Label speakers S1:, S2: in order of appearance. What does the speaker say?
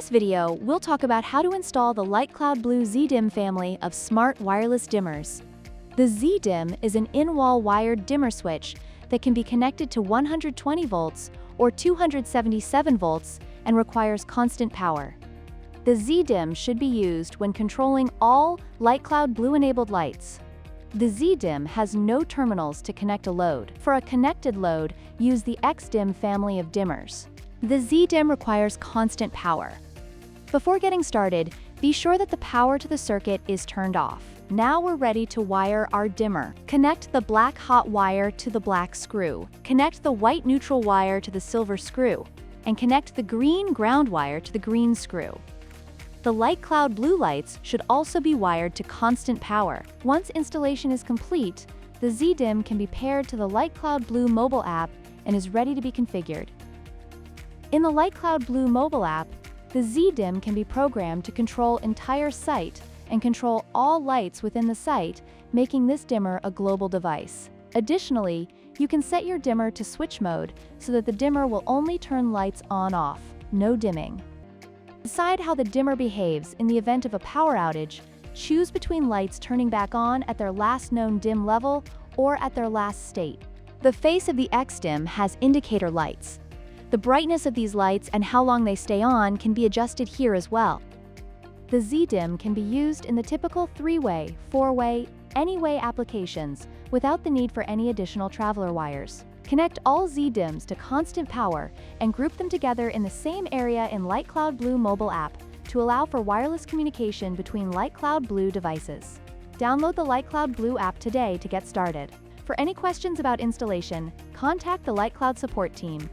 S1: this video, we'll talk about how to install the Lightcloud Blue ZDIM family of smart wireless dimmers. The ZDIM is an in-wall wired dimmer switch that can be connected to 120 volts or 277 volts and requires constant power. The ZDIM should be used when controlling all Lightcloud Blue-enabled lights. The ZDIM has no terminals to connect a load. For a connected load, use the XDIM family of dimmers. The ZDIM requires constant power. Before getting started, be sure that the power to the circuit is turned off. Now we're ready to wire our dimmer. Connect the black hot wire to the black screw. Connect the white neutral wire to the silver screw. And connect the green ground wire to the green screw. The Lightcloud Blue lights should also be wired to constant power. Once installation is complete, the ZDIM can be paired to the Lightcloud Blue mobile app and is ready to be configured. In the Lightcloud Blue mobile app, the ZDIM can be programmed to control entire site and control all lights within the site, making this dimmer a global device. Additionally, you can set your dimmer to switch mode so that the dimmer will only turn lights on/off, no dimming. Decide how the dimmer behaves in the event of a power outage. Choose between lights turning back on at their last known dim level or at their last state. The face of the XDIM has indicator lights. The brightness of these lights and how long they stay on can be adjusted here as well. The ZDIM can be used in the typical 3-way, 4-way, any-way applications without the need for any additional traveler wires. Connect all ZDIMs to constant power and group them together in the same area in Lightcloud Blue mobile app to allow for wireless communication between Lightcloud Blue devices. Download the Lightcloud Blue app today to get started. For any questions about installation, contact the Lightcloud support team.